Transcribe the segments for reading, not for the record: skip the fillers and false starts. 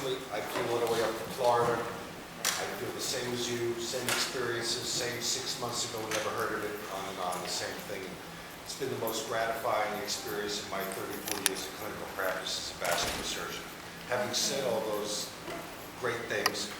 personally, I feel all the way up to Florida. I feel the same as you, same experiences, same 6 months ago, never heard of it, on and on, the same thing. It's been the most gratifying experience in my 34 years of clinical practice as a vascular surgeon. Having said all those great things,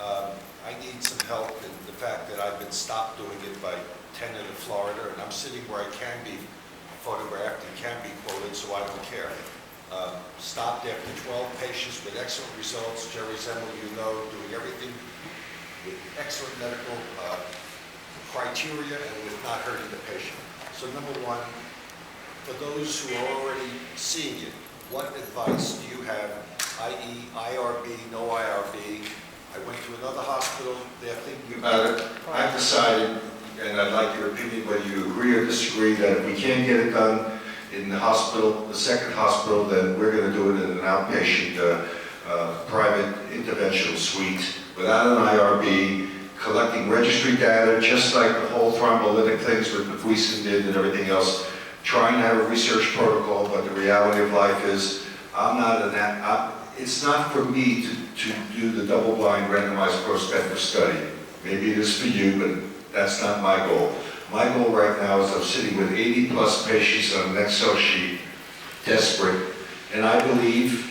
I need some help in the fact that I've been stopped doing it by tenant of Florida, and I'm sitting where I can be photographed and can be quoted, so I don't care. Stopped after 12 patients with excellent results. Jerry Zemmel, you know, doing everything with excellent medical criteria and with not hurting the patient. So number one, for those who are already seeing it, what advice do you have, i.e. IRB, no IRB? I went to another hospital, they're thinking about it. I've decided, and I'd like your opinion, whether you agree or disagree, that if we can't get it done in the hospital, the second hospital, then we're going to do it in an outpatient private interventional suite without an IRB, collecting registry data, just like the whole thrombolytic things with the Buisen did and everything else, trying to have a research protocol, but the reality of life is I'm not an it's not for me to do the double-blind randomized prospective study. Maybe it is for you, but that's not my goal. My goal right now is I'm sitting with 80 plus patients on an Excel sheet, desperate, and I believe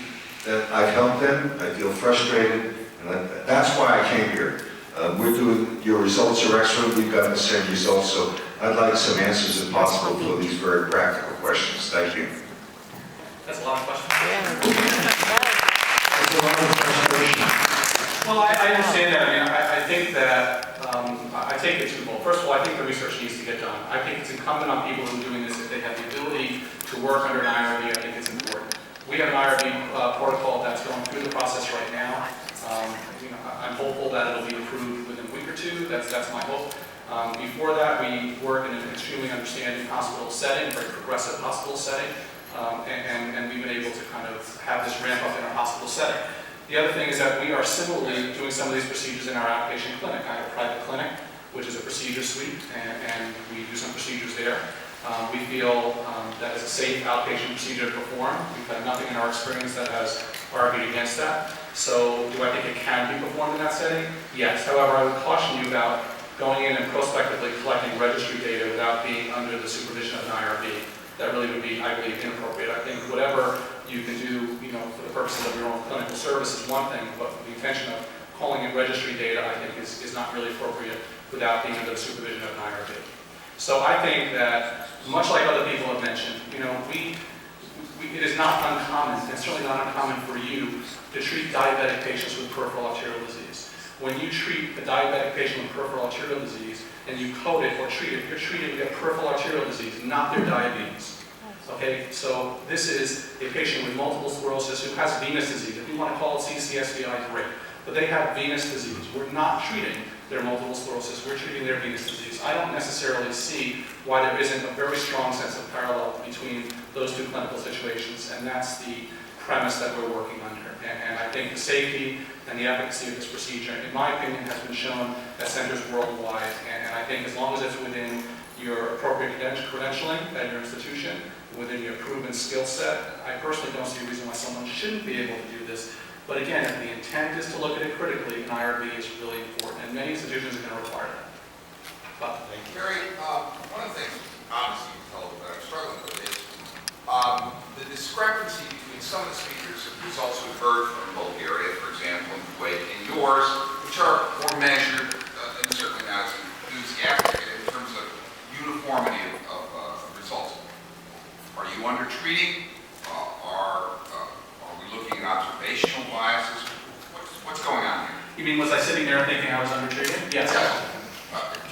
that I've helped them. I feel frustrated, and that's why I came here. Your results are excellent. We've got the same results, so I'd like some answers if possible for these very practical questions. Thank you. That's a lot of questions. That's a lot of frustration. Well, I understand that. I mean, I think that I take it twofold. First of all, I think the research needs to get done. I think it's incumbent on people who are doing this, if they have the ability to work under an IRB, I think it's important. We have an IRB protocol that's going through the process right now. I'm hopeful that it'll be approved within a week or two. That's my hope. Before that, we work in an extremely understanding hospital setting, very progressive hospital setting, and we've been able to kind of have this ramp up in our hospital setting. The other thing is that we are similarly doing some of these procedures in our outpatient clinic. I have a private clinic, which is a procedure suite, and we do some procedures there. We feel that it's a safe outpatient procedure to perform. We've had nothing in our experience that has argued against that. So do I think it can be performed in that setting? Yes. However, I would caution you about going in and prospectively collecting registry data without being under the supervision of an IRB. That really would be, I believe, inappropriate. I think whatever you can do, for the purposes of your own clinical service is one thing, but the intention of calling in registry data, I think, is not really appropriate without being under the supervision of an IRB. So I think that, much like other people have mentioned, it is not uncommon, and certainly not uncommon for you, to treat diabetic patients with peripheral arterial disease. When you treat a diabetic patient with peripheral arterial disease, and you code it or treat it, you're treating their peripheral arterial disease, not their diabetes. Okay, so this is a patient with multiple sclerosis who has venous disease. If you want to call it CCSVI, great. But they have venous disease. We're not treating their multiple sclerosis, we're treating their venous disease. I don't necessarily see why there isn't a very strong sense of parallel between those two clinical situations, and that's the premise that we're working under. And I think the safety and the efficacy of this procedure, in my opinion, has been shown at centers worldwide. And I think as long as it's within your appropriate credentialing at your institution, within your proven skill set, I personally don't see a reason why someone shouldn't be able to do this. But again, if the intent is to look at it critically, an IRB is really important, and many institutions are going to require that. But Gary, one of the things, obviously, you can tell that I'm struggling with is the discrepancy between some of the speakers' results we've heard from Bulgaria, for example, and Kuwait, and yours, which are more measured and certainly not as enthusiastic in terms of uniformity of results. Are you under-treating? Are we looking at observational biases? What's going on here? you mean, was I sitting there thinking I was under-treated? Yes.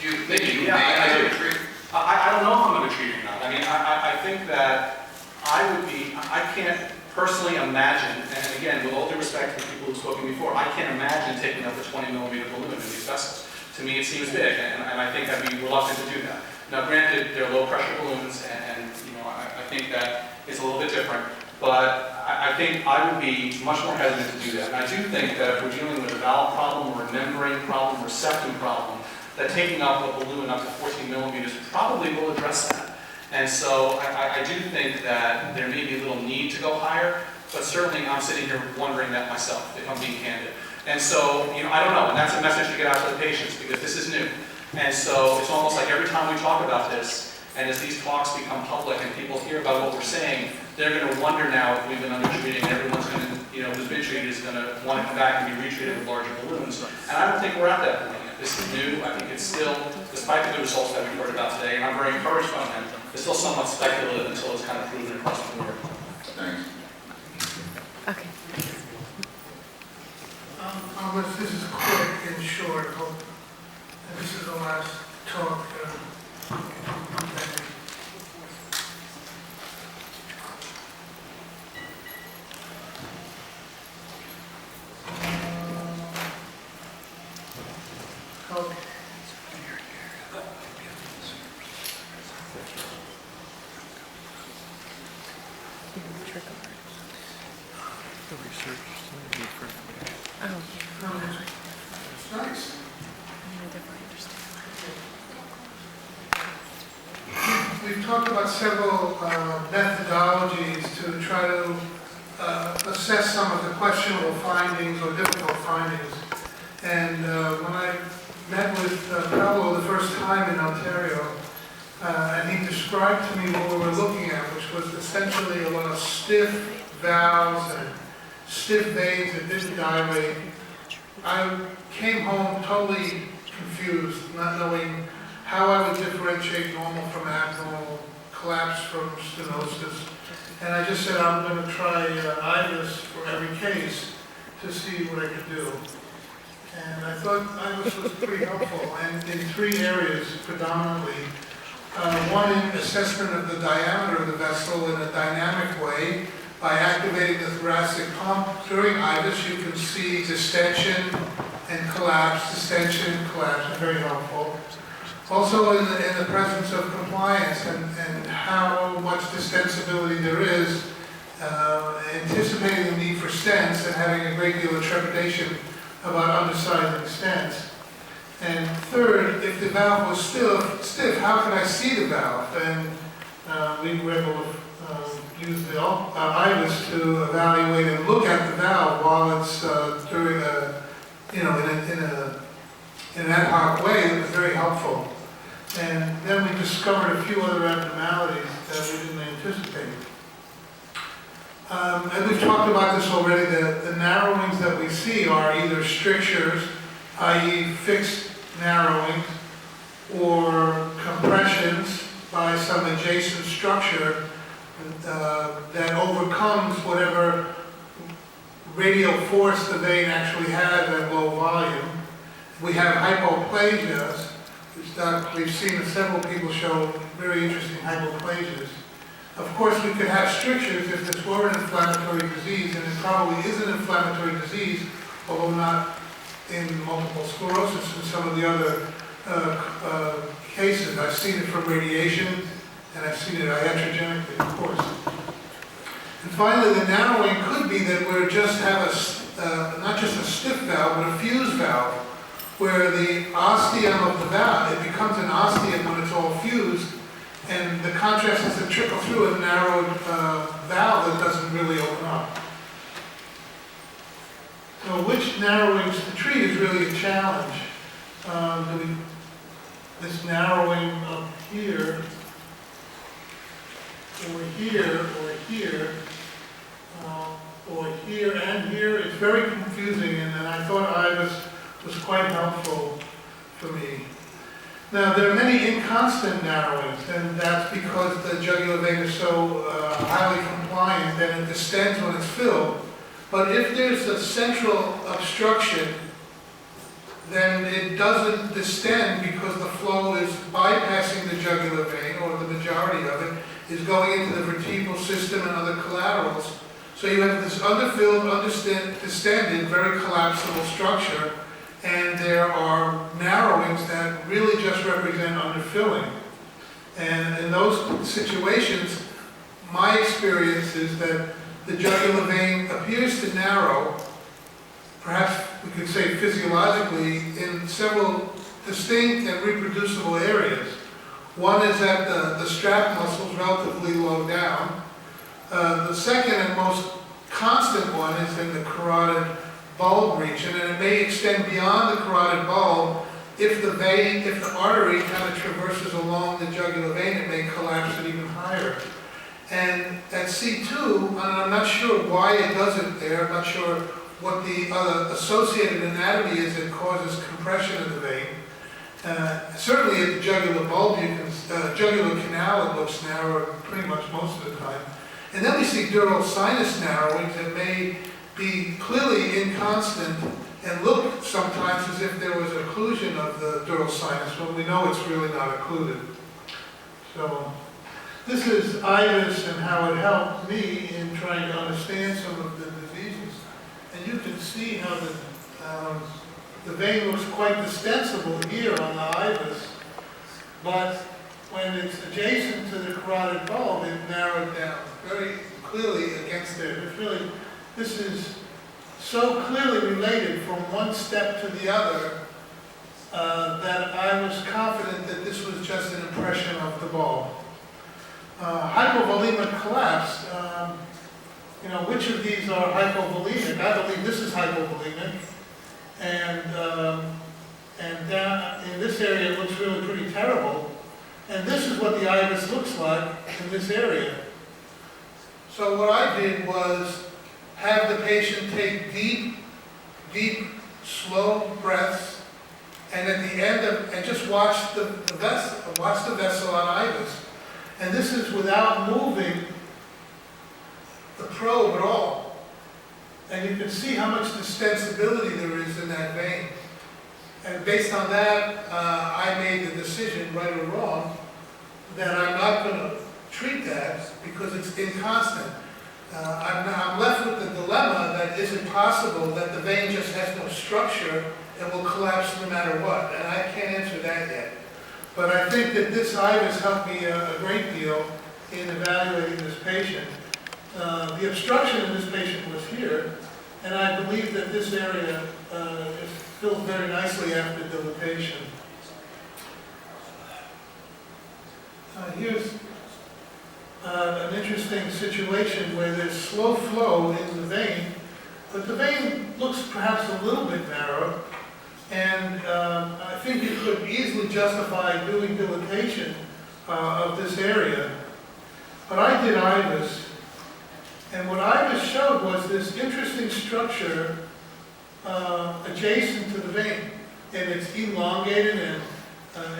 Do you think you Yeah, may I be do. under-treated? I don't know if I'm under-treated or not. I mean, I think that I can't personally imagine, and again, with all due respect to the people who've spoken before, I can't imagine taking up a 20-millimeter balloon in these vessels. To me, it seems big, and I think I'd be reluctant to do that. Now, granted, they're low-pressure balloons, and I think that is a little bit different, but I think I would be much more hesitant to do that. And I do think that if we're dealing with a valve problem, or a membrane problem, or a septum problem, that taking up a balloon up to 14 millimeters probably will address that. And so I do think that there may be a little need to go higher, but certainly I'm sitting here wondering that myself, if I'm being candid. And so, I don't know, and that's a message to get out to the patients, because this is new. And so it's almost like every time we talk about this, and as these talks become public and people hear about what we're saying, they're going to wonder now if we've been undertreating, and everyone's going to, who's been treated is going to want to come back and be retreated with larger balloons. And I don't think we're at that point yet. This is new. I think it's still, despite the good results that we've heard about today, and I'm very encouraged by them, it's still somewhat speculative until it's kind of proven across the board. Thanks. Okay. This is quick and short, and this is the last talk. Okay. It's nice. We've talked about several methodologies to try to assess some of the questionable findings or difficult findings. And when I met with Paolo the first time in Ontario, and he described to me what we were looking at, which was essentially a lot of stiff valves and stiff veins that didn't dilate. I came home totally confused, not knowing how I would differentiate normal from abnormal, collapse from stenosis. And I just said, I'm going to try IVUS for every case to see what I could do. And I thought IVUS was pretty helpful, and in three areas predominantly. One in assessment of the diameter of the vessel in a dynamic way. By activating the thoracic pump during IVUS, you can see distension and collapse, distension, collapse, very helpful. Also in the presence of compliance and how much distensibility there is, anticipating the need for stents and having a great deal of trepidation about undersizing stents. And third, if the valve was stiff, how could I see the valve? And we were able to use the IVUS to evaluate and look at the valve while it's during in an ad hoc way. It was very helpful. And then we discovered a few other abnormalities that we didn't anticipate. And we've talked about this already. The narrowings that we see are either strictures, i.e. fixed narrowing, or compressions by some adjacent structure that overcomes whatever radial force the vein actually has at low volume. We have hypoplasias, which we've seen several people show very interesting hypoplasias. Of course, we could have strictures if this were an inflammatory disease, and it probably is an inflammatory disease, although not in multiple sclerosis and some of the other cases. I've seen it from radiation, and I've seen it iatrogenically, of course. And finally, the narrowing could be that we just have not just a stiff valve, but a fused valve, where the ostium of the valve, it becomes an ostium when it's all fused, and the contrast has to trickle through a narrowed valve that doesn't really open up. So which narrowings to treat is really a challenge. This narrowing up here, or here, or here, or here and here, it's very confusing, and I thought IVUS was quite helpful for me. Now, there are many inconstant narrowings, and that's because the jugular vein is so highly compliant that it distends when it's filled. But if there's a central obstruction, then it doesn't distend because the flow is bypassing the jugular vein, or the majority of it is going into the vertebral system and other collaterals. So you have this underfilled, distended, very collapsible structure, and there are narrowings that really just represent underfilling. And in those situations, my experience is that the jugular vein appears to narrow, perhaps we could say physiologically, in several distinct and reproducible areas. One is at the strap muscles relatively low down. The second and most constant one is in the carotid bulb region, and it may extend beyond the carotid bulb. If the artery kind of traverses along the jugular vein, it may collapse it even higher. And at C2, and I'm not sure why it does it there, I'm not sure what the associated anatomy is that causes compression of the vein. Certainly at the jugular bulb, jugular canal, it looks narrower pretty much most of the time. And then we see dural sinus narrowings that may be clearly inconstant and look sometimes as if there was an occlusion of the dural sinus, when we know it's really not occluded. So this is IVUS and how it helped me in trying to understand some of the diseases. And you can see how the vein looks quite distensible here on the IVUS, but when it's adjacent to the carotid bulb, it narrowed down very clearly against it. It's really, this is so clearly related from one step to the other that I was confident that this was just an impression of the bulb. Hypovolemic collapse, which of these are hypovolemic? I believe this is hypovolemic. And down in this area it looks really pretty terrible. And this is what the IVUS looks like in this area. So what I did was have the patient take deep, slow breaths, and at the end and just watch the vessel on IVUS. And this is without moving the probe at all. And you can see how much distensibility there is in that vein. And based on that, I made the decision, right or wrong, that I'm not going to treat that because it's inconstant. I'm left with the dilemma that is it possible that the vein just has no structure and will collapse no matter what, and I can't answer that yet. But I think that this IVUS helped me a great deal in evaluating this patient. The obstruction in this patient was here, and I believe that this area is filled very nicely after dilatation. Here's an interesting situation where there's slow flow in the vein, but the vein looks perhaps a little bit narrow, and I think you could easily justify doing dilatation of this area. But I did IVUS, and what IVUS showed was this interesting structure adjacent to the vein, and it's elongated and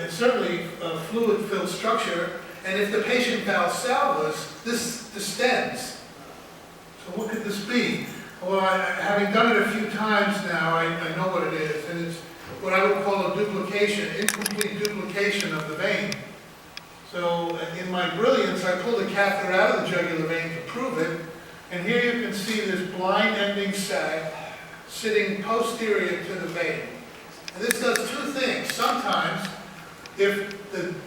it's certainly a fluid-filled structure. And if the patient valsalvas, this distends. So what could this be? Well, having done it a few times now, I know what it is. And it's what I would call a duplication, incomplete duplication of the vein. So in my brilliance, I pulled the catheter out of the jugular vein to prove it. And here you can see this blind ending sac sitting posterior to the vein. And this does two things. Sometimes, if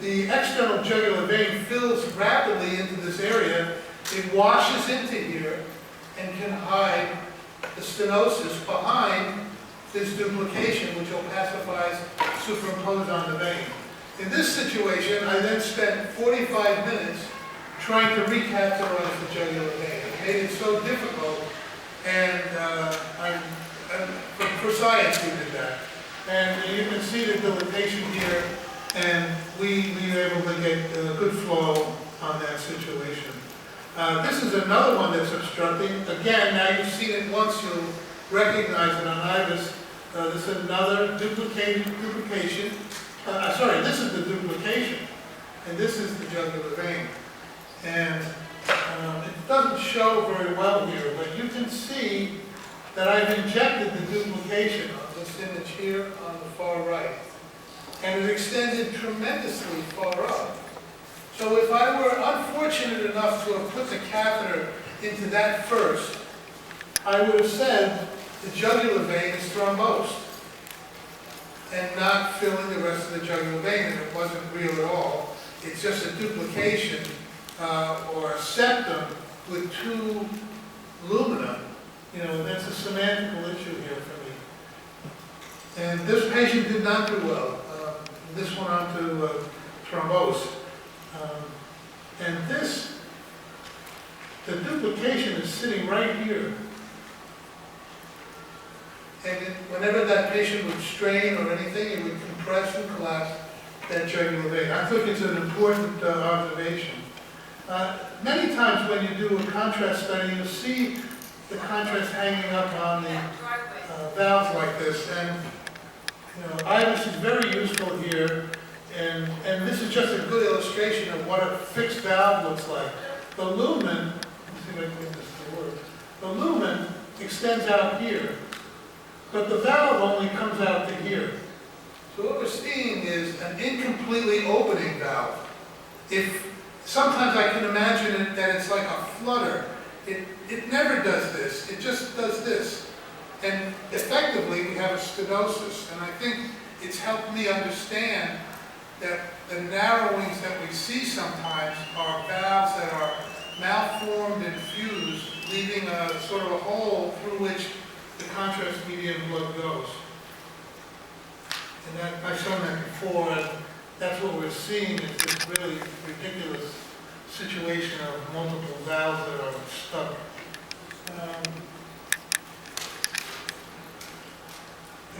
the external jugular vein fills rapidly into this area, it washes into here and can hide the stenosis behind this duplication, which opacifies, superimposed on the vein. In this situation, I then spent 45 minutes trying to recatheterize the jugular vein. It made it so difficult, and for science we did that. And you can see the dilatation here, and we were able to get a good flow on that situation. This is another one that's obstructing. Again, now you've seen it once, you'll recognize it on IVUS. This is another duplication. Sorry, this is the duplication, and this is the jugular vein. And it doesn't show very well here, but you can see that I've injected the duplication on this image here on the far right. And it extended tremendously far up. So if I were unfortunate enough to have put the catheter into that first, I would have said the jugular vein is thrombosed and not filling the rest of the jugular vein, and it wasn't real at all. It's just a duplication or a septum with two lumina. You know, that's a semantical issue here for me. And this patient did not do well. This went on to thrombose. And this the duplication is sitting right here. And whenever that patient would strain or anything, it would compress and collapse that jugular vein. I think it's an important observation. Many times when you do a contrast study, you'll see the contrast hanging up on the valves like this. And IBIS is very useful here. And this is just a good illustration of what a fixed valve looks like. The lumen, let's see if I can get this to work. The lumen extends out here, but the valve only comes out to here. So what we're seeing is an incompletely opening valve. Sometimes I can imagine it that it's like a flutter. It never does this, it just does this. And effectively we have a stenosis, and I think it's helped me understand that the narrowings that we see sometimes are valves that are malformed and fused, leaving a sort of a hole through which the contrast medium blood goes. And I've shown that before, and that's what we're seeing is this really ridiculous situation of multiple valves that are stuck.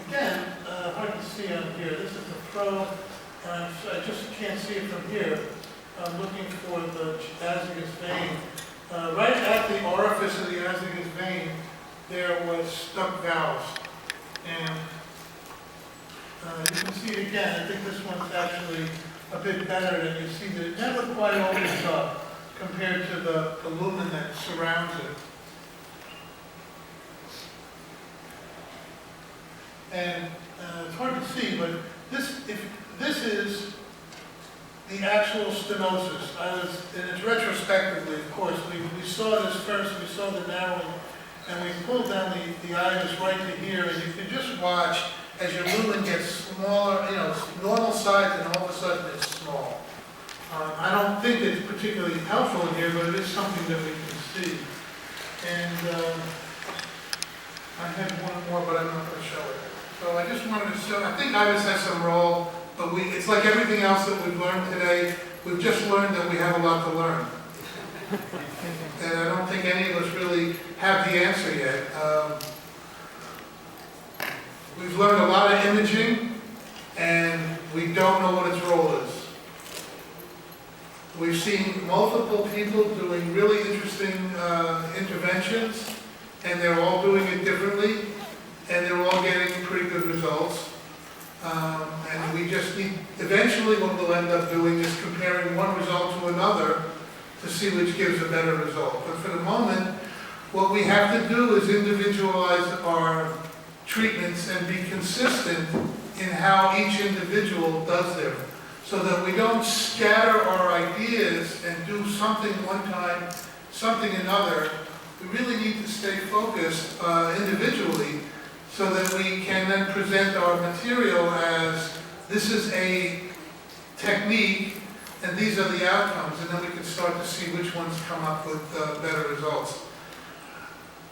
Again, hard to see on here. This is the probe. I just can't see it from here. I'm looking for the azygous vein. Right at the orifice of the azygous vein, there was stuck valves. And you can see it again. I think this one's actually a bit better, and you see that it never quite opens up compared to the lumen that surrounds it. And it's hard to see, but this is the actual stenosis. And it's retrospectively, of course. We saw this first, we saw the narrowing, and we pulled down the iris right to here, and you can just watch as your lumen gets smaller, normal size, and all of a sudden it's small. I don't think it's particularly helpful in here, but it is something that we can see. And I had one more, but I'm not going to show it. So I just wanted to show, I think IBIS has some role, but it's like everything else that we've learned today. We've just learned that we have a lot to learn. And I don't think any of us really have the answer yet. We've learned a lot of imaging, and we don't know what its role is. We've seen multiple people doing really interesting interventions, and they're all doing it differently, and they're all getting pretty good results. And we just need, eventually what we'll end up doing is comparing one result to another to see which gives a better result. But for the moment, what we have to do is individualize our treatments and be consistent in how each individual does them, so that we don't scatter our ideas and do something one time, something another. We really need to stay focused individually, so that we can then present our material as this is a technique and these are the outcomes, and then we can start to see which ones come up with better results.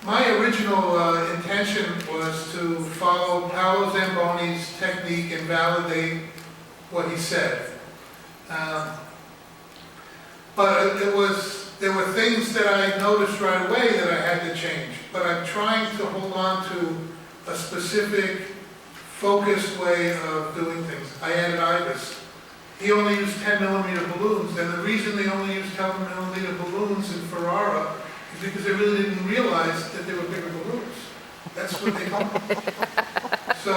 My original intention was to follow Paolo Zamboni's technique and validate what he said. But there were things that I noticed right away that I had to change. But I'm trying to hold on to a specific, focused way of doing things. I added IBIS. He only used 10 millimeter balloons, and the reason they only used 10 millimeter balloons in Ferrara is because they really didn't realize that they were bigger balloons. That's what they told me. So,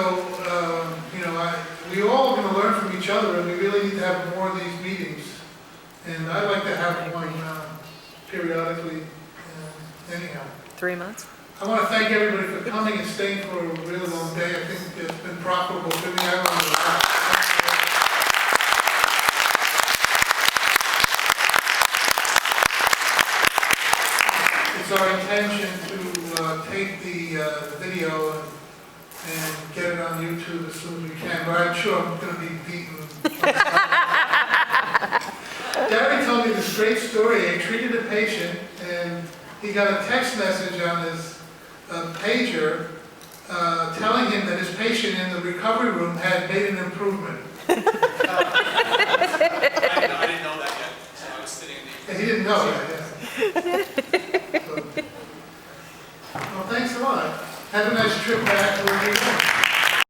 we all are going to learn from each other, and we really need to have more of these meetings. And I'd like to have one periodically, anyhow. 3 months? I want to thank everybody for coming and staying for a really long day. I think it's been profitable to me. It's our intention to take the video and get it on YouTube as soon as we can, but I'm sure I'm going to be beaten. Gary told me this great story. He treated a patient, and he got a text message on his pager telling him that his patient in the recovery room had made an improvement. I didn't know that yet, so I was sitting in the... He didn't know that, yeah. Have a nice trip back wherever you go.